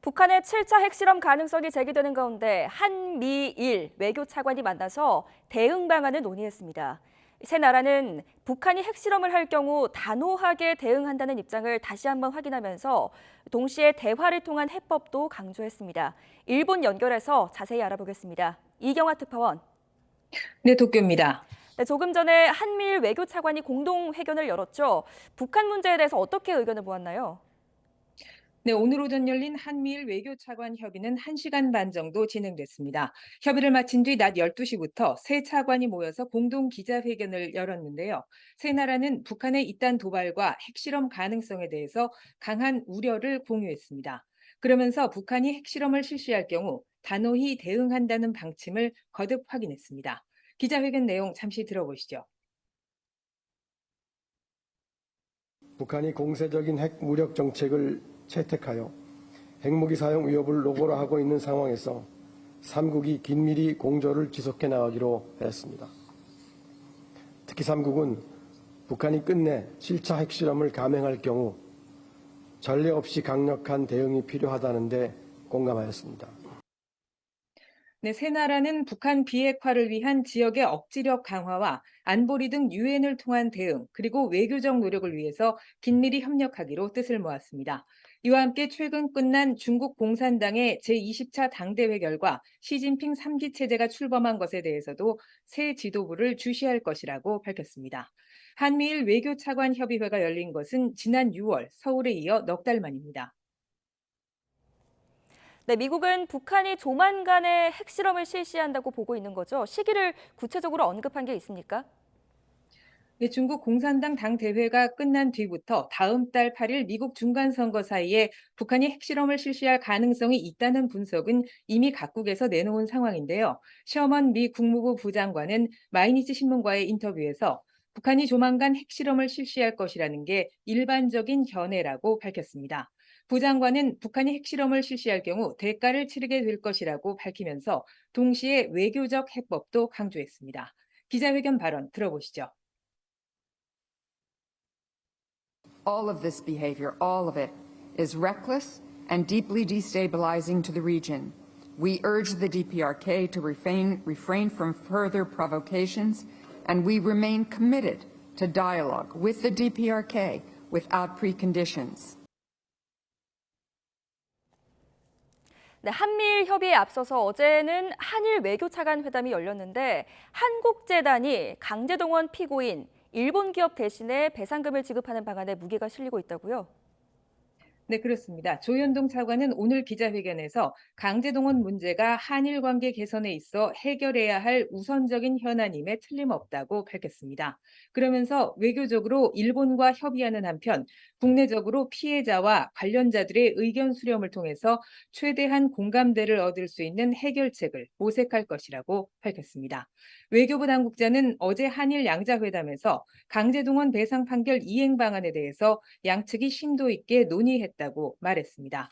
북한의 7차 핵실험 가능성이 제기되는 가운데 한미일 외교 차관이 만나서 대응 방안을 논의했습니다. 세 나라는 북한이 핵실험을 할 경우 단호하게 대응한다는 입장을 다시 한번 확인하면서 동시에 대화를 통한 해법도 강조했습니다. 일본 연결해서 자세히 알아보겠습니다. 이경화 특파원. 네, 도쿄입니다. 네, 조금 전에 한미일 외교 차관이 공동 회견을 열었죠. 북한 문제에 대해서 어떻게 의견을 모았나요? 네, 오늘 오전 열린 한미일 외교차관 협의는 1시간 반 정도 진행됐습니다. 협의를 마친 뒤 낮 12시부터 세 차관이 모여서 공동 기자회견을 열었는데요. 세 나라는 북한의 잇단 도발과 핵실험 가능성에 대해서 강한 우려를 공유했습니다. 그러면서 북한이 핵실험을 실시할 경우 단호히 대응한다는 방침을 거듭 확인했습니다. 기자회견 내용 잠시 들어보시죠. 북한이 공세적인 핵 무력 정책을 채택하여 핵무기 사용 위협을 노골화하고 있는 상황에서 3국이 긴밀히 공조를 지속해 나가기로 했습니다. 특히 3국은 북한이 끝내 7차 핵실험을 감행할 경우 전례 없이 강력한 대응이 필요하다는 데 공감하였습니다. 네, 세 나라는 북한 비핵화를 위한 지역의 억지력 강화와 안보리 등 유엔을 통한 대응, 그리고 외교적 노력을 위해서 긴밀히 협력하기로 뜻을 모았습니다. 이와 함께 최근 끝난 중국 공산당의 제20차 당대회 결과 시진핑 3기 체제가 출범한 것에 대해서도 새 지도부를 주시할 것이라고 밝혔습니다. 한미일 외교차관 협의회가 열린 것은 지난 6월 서울에 이어 넉 달 만입니다. 네, 미국은 북한이 조만간에 핵실험을 실시한다고 보고 있는 거죠. 시기를 구체적으로 언급한 게 있습니까? 네, 중국 공산당 당대회가 끝난 뒤부터 다음 달 8일 미국 중간선거 사이에 북한이 핵실험을 실시할 가능성이 있다는 분석은 이미 각국에서 내놓은 상황인데요. 셔먼 미 국무부 부장관은 마이니치 신문과의 인터뷰에서 북한이 조만간 핵실험을 실시할 것이라는 게 일반적인 견해라고 밝혔습니다. 부장관은 북한이 핵실험을 실시할 경우 대가를 치르게 될 것이라고 밝히면서 동시에 외교적 해법도 강조했습니다. 기자회견 발언 들어보시죠. All of this behavior, all of it, is reckless and deeply destabilizing to the region. We urge the DPRK to refrain from further provocations, and we remain committed to dialogue with the DPRK without preconditions. 네, 한미일 협의에 앞서서 어제는 한일 외교차관 회담이 열렸는데 한국재단이 강제동원 피고인 일본 기업 대신에 배상금을 지급하는 방안에 무게가 실리고 있다고요? 네, 그렇습니다. 조현동 차관은 오늘 기자회견에서 강제동원 문제가 한일 관계 개선에 있어 해결해야 할 우선적인 현안임에 틀림없다고 밝혔습니다. 그러면서 외교적으로 일본과 협의하는 한편 국내적으로 피해자와 관련자들의 의견 수렴을 통해서 최대한 공감대를 얻을 수 있는 해결책을 모색할 것이라고 밝혔습니다. 외교부 당국자는 어제 한일 양자회담에서 강제동원 배상 판결 이행 방안에 대해서 양측이 심도 있게 논의했다고 말했습니다.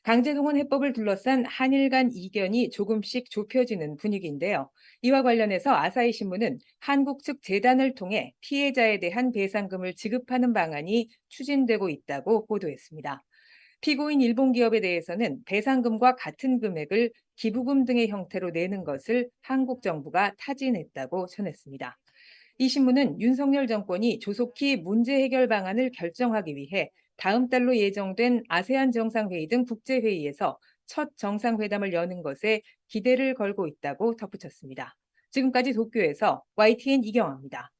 강제동원 해법을 둘러싼 한일 간 이견이 조금씩 좁혀지는 분위기인데요. 이와 관련해서 아사히 신문은 한국 측 재단을 통해 피해자에 대한 배상금을 지급하는 방안이 추진되고 있다고 보도했습니다. 피고인 일본 기업에 대해서는 배상금과 같은 금액을 기부금 등의 형태로 내는 것을 한국 정부가 타진했다고 전했습니다. 이 신문은 윤석열 정권이 조속히 문제 해결 방안을 결정하기 위해 다음 달로 예정된 아세안 정상회의 등 국제회의에서 첫 정상회담을 여는 것에 기대를 걸고 있다고 덧붙였습니다. 지금까지 도쿄에서 YTN 이경화입니다.